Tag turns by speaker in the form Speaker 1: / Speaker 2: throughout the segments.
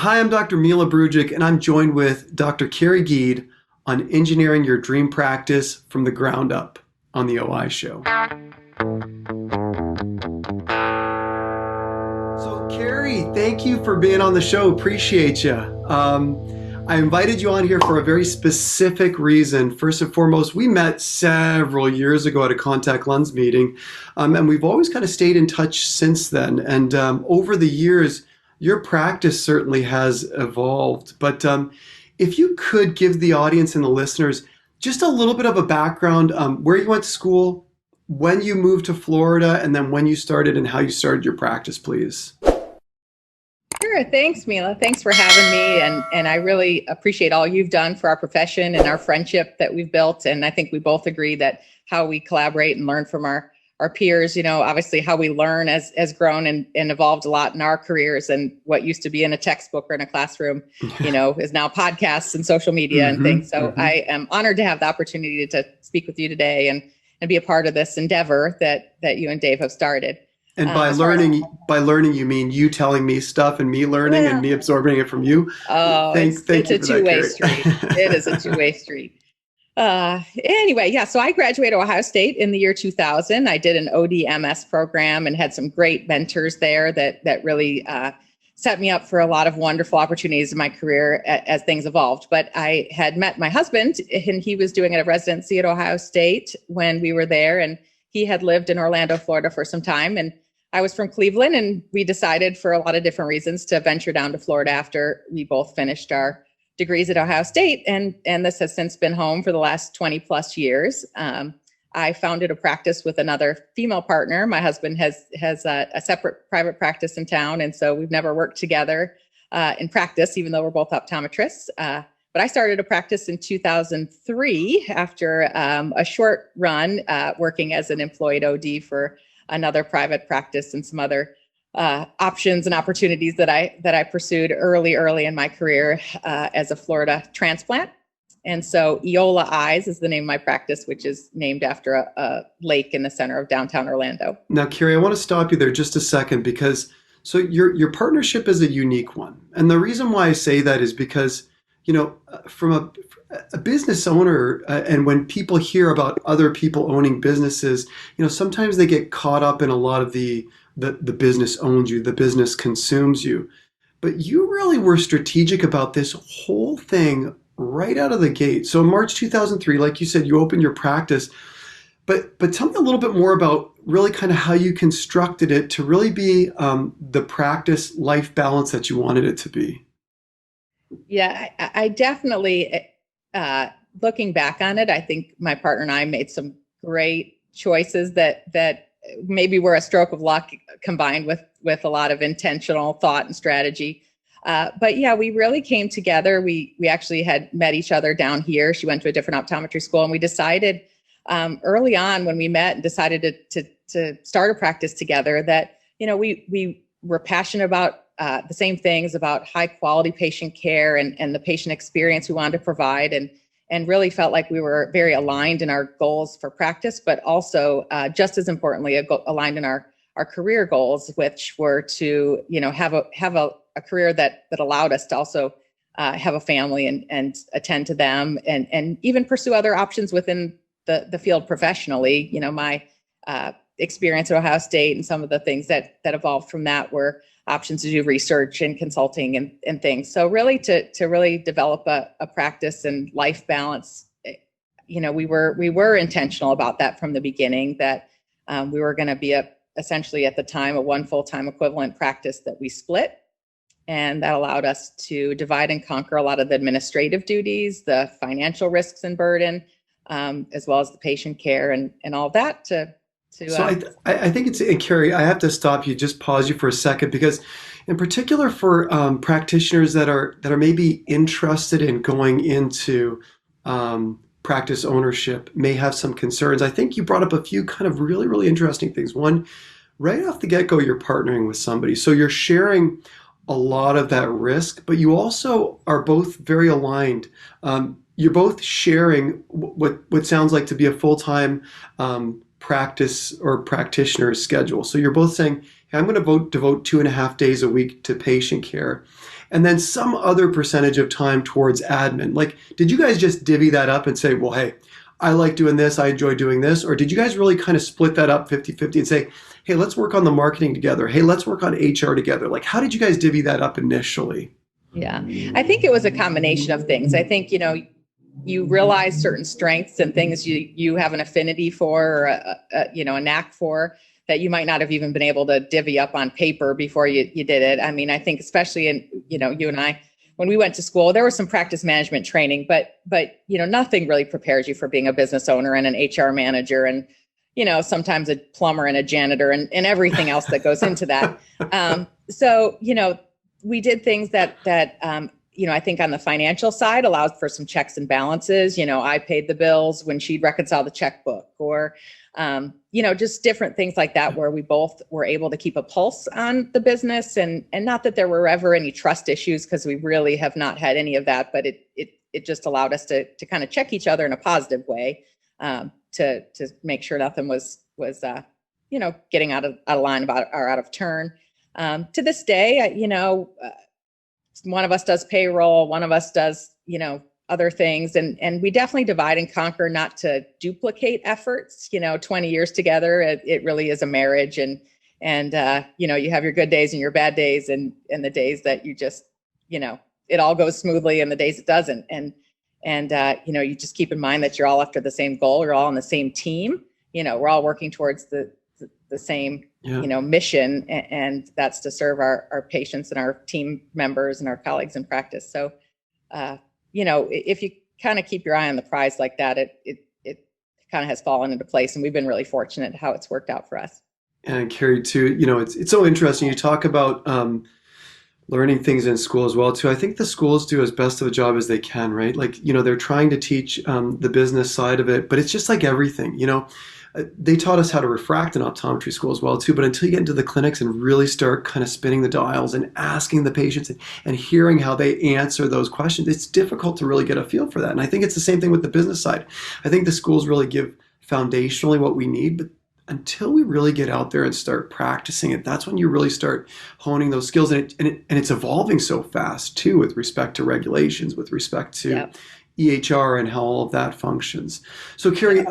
Speaker 1: Hi, I'm Dr. Mila Brujic, and I'm joined with Dr. Kerry Giedd on engineering your dream practice from the ground up on the OI Show. So, Kerry, thank you for being on the show. Appreciate you. I invited you on here for a very specific reason. First and foremost, we met several years ago at a contact lens meeting, and we've always kind of stayed in touch since then. And over the years, your practice certainly has evolved. But if you could give the audience and the listeners just a little bit of a background, where you went to school, when you moved to Florida, and then when you started and how you started your practice, please.
Speaker 2: Sure. Thanks, Mila. Thanks for having me. And I really appreciate all you've done for our profession and our friendship that we've built. And I think we both agree that how we collaborate and learn from our peers, obviously how we learn has grown and evolved a lot in our careers. And what used to be in a textbook or in a classroom, is now podcasts and social media and things. So I am honored to have the opportunity to speak with you today and be a part of this endeavor that you and Dave have started.
Speaker 1: And by learning, you mean you telling me stuff and me learning and me absorbing it from you?
Speaker 2: Oh, it's a two-way street. It is a two-way street. Anyway, yeah, so I graduated Ohio State in the year 2000. I did an OD-MS program and had some great mentors there that really set me up for a lot of wonderful opportunities in my career as things evolved. But I had met my husband, and he was doing a residency at Ohio State when we were there, and he had lived in Orlando, Florida for some time, and I was from Cleveland, and we decided for a lot of different reasons to venture down to Florida after we both finished our degrees at Ohio State. And this has since been home for the last 20 plus years. I founded a practice with another female partner. My husband has a separate private practice in town. And so we've never worked together in practice, even though we're both optometrists. But I started a practice in 2003 after a short run working as an employed OD for another private practice and some other options and opportunities that I pursued early in my career as a Florida transplant. And so Eola Eyes is the name of my practice, which is named after a lake in the center of downtown Orlando.
Speaker 1: Now, Kerry, I want to stop you there just a second because so your partnership is a unique one. And the reason why I say that is because, from a business owner, and when people hear about other people owning businesses, sometimes they get caught up in a lot of the business owns you, the business consumes you. But you really were strategic about this whole thing right out of the gate. So in March 2003, like you said, you opened your practice. But tell me a little bit more about really kind of how you constructed it to really be the practice life balance that you wanted it to be.
Speaker 2: Yeah, I definitely, looking back on it, I think my partner and I made some great choices that maybe were a stroke of luck combined with a lot of intentional thought and strategy. But yeah, we really came together. We actually had met each other down here. She went to a different optometry school, and we decided early on when we met and decided to start a practice together that, we were passionate about the same things, about high quality patient care and the patient experience we wanted to provide, and really felt like we were very aligned in our goals for practice, but also just as importantly, aligned in our career goals, which were to, have a career that allowed us to also have a family and attend to them and even pursue other options within the field professionally. My experience at Ohio State and some of the things that evolved from that were options to do research and consulting and things. So really to really develop a practice and life balance, we were intentional about that from the beginning, that we were going to be essentially at the time a one full-time equivalent practice that we split. And that allowed us to divide and conquer a lot of the administrative duties, the financial risks and burden, as well as the patient care and all of that
Speaker 1: So I think it's, and Kerry, I have to stop you, just pause you for a second, because in particular for practitioners that are maybe interested in going into practice ownership, may have some concerns. I think you brought up a few kind of really, really interesting things. One, right off the get-go, you're partnering with somebody. So you're sharing a lot of that risk, but you also are both very aligned. You're both sharing what sounds like to be a full-time practice or practitioner's schedule. So you're both saying, hey, I'm going to devote 2.5 days a week to patient care. and then some other percentage of time towards admin. Like, did you guys just divvy that up and say, well, hey, I like doing this, I enjoy doing this? Or did you guys really kind of split that up 50-50 and say, hey, let's work on the marketing together. Hey, let's work on HR together. Like, how did you guys divvy that up initially?
Speaker 2: Yeah, I think it was a combination of things. I think, you realize certain strengths and things you have an affinity for, or a knack for, that you might not have even been able to divvy up on paper before you did it. I mean, I think especially in, you and I, when we went to school, there was some practice management training, but nothing really prepares you for being a business owner and an HR manager and, sometimes a plumber and a janitor and everything else that goes into that. So, we did things that I think on the financial side allowed for some checks and balances. I paid the bills when she'd reconcile the checkbook, or, just different things like that, where we both were able to keep a pulse on the business, and not that there were ever any trust issues, because we really have not had any of that, but it just allowed us to kind of check each other in a positive way, to make sure nothing was getting out of line or out of turn. To this day, one of us does payroll, one of us does, other things. And we definitely divide and conquer, not to duplicate efforts. 20 years together, it really is a marriage. And you have your good days and your bad days, and the days that you just, it all goes smoothly, and the days it doesn't. And you just keep in mind that you're all after the same goal. You're all on the same team. We're all working towards the same, mission, and that's to serve our patients and our team members and our colleagues in practice. So, if you kind of keep your eye on the prize like that, it kind of has fallen into place, and we've been really fortunate how it's worked out for us.
Speaker 1: And Kerry, too, it's so interesting. You talk about learning things in school as well, too. I think the schools do as best of a job as they can, right? Like, they're trying to teach the business side of it, but it's just like everything, They taught us how to refract in optometry school as well, too. But until you get into the clinics and really start kind of spinning the dials and asking the patients and hearing how they answer those questions, it's difficult to really get a feel for that. And I think it's the same thing with the business side. I think the schools really give foundationally what we need, but until we really get out there and start practicing it, that's when you really start honing those skills. And it's evolving so fast, too, with respect to regulations, with respect to EHR and how all of that functions. So, Kerry,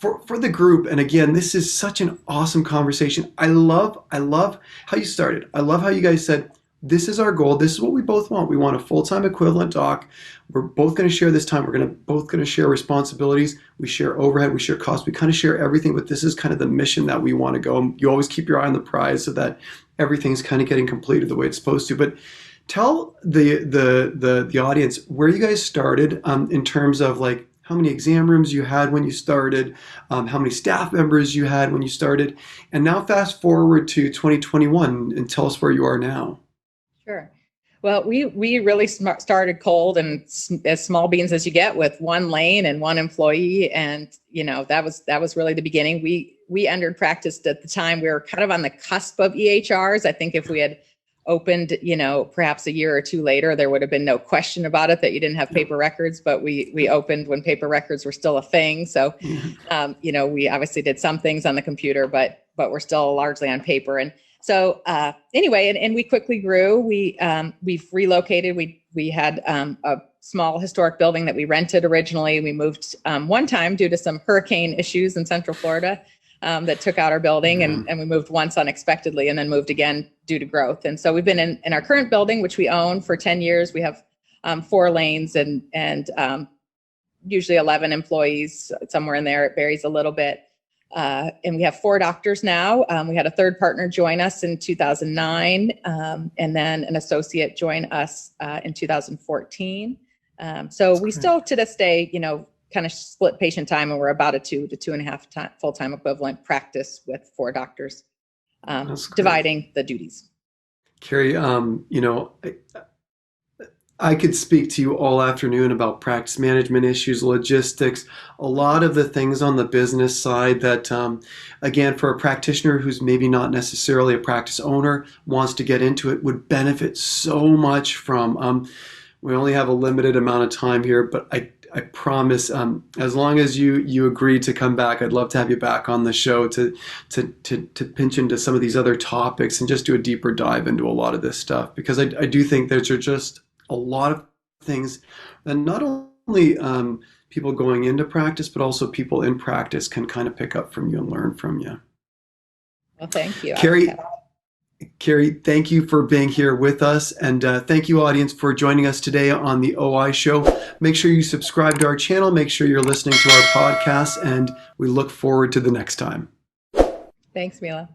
Speaker 1: for the group, and again, this is such an awesome conversation. I love how you started. I love how you guys said, this is our goal. This is what we both want. We want a full-time equivalent doc. We're both going to share this time. We're both going to share responsibilities. We share overhead. We share costs. We kind of share everything, but this is kind of the mission that we want to go. You always keep your eye on the prize so that everything's kind of getting completed the way it's supposed to. But tell the audience where you guys started in terms of like how many exam rooms you had when you started, how many staff members you had when you started, and now fast forward to 2021 and tell us where you are now.
Speaker 2: Sure. Well, we really started cold and as small beans as you get, with one lane and one employee, and that was really the beginning. We entered practice at the time. We were kind of on the cusp of EHRs. I think if we had opened, perhaps a year or two later, there would have been no question about it that you didn't have paper records, but we opened when paper records were still a thing. So, we obviously did some things on the computer, but we're still largely on paper. And so, anyway, and we quickly grew. We've relocated. We had a small historic building that we rented originally. We moved one time due to some hurricane issues in Central Florida. That took out our building, and we moved once unexpectedly, and then moved again due to growth. And so we've been in our current building, which we own, for 10 years. We have 4 lanes and usually 11 employees, somewhere in there. It varies a little bit. And we have 4 doctors now. We had a third partner join us in 2009, and then an associate join us in 2014. So we still, to this day, kind of split patient time, and we're about a 2 to 2.5 full-time equivalent practice with 4 doctors, dividing the duties.
Speaker 1: Kerry, I could speak to you all afternoon about practice management issues, logistics, a lot of the things on the business side that, again, for a practitioner who's maybe not necessarily a practice owner, wants to get into it, would benefit so much from. We only have a limited amount of time here, but I promise, as long as you agree to come back, I'd love to have you back on the show to pinch into some of these other topics and just do a deeper dive into a lot of this stuff, because I do think there's just a lot of things that not only people going into practice, but also people in practice can kind of pick up from you and learn from you.
Speaker 2: Well, thank you.
Speaker 1: Kerry, thank you for being here with us. And thank you, audience, for joining us today on the OI Show. Make sure you subscribe to our channel. Make sure you're listening to our podcast. And we look forward to the next time.
Speaker 2: Thanks, Mila.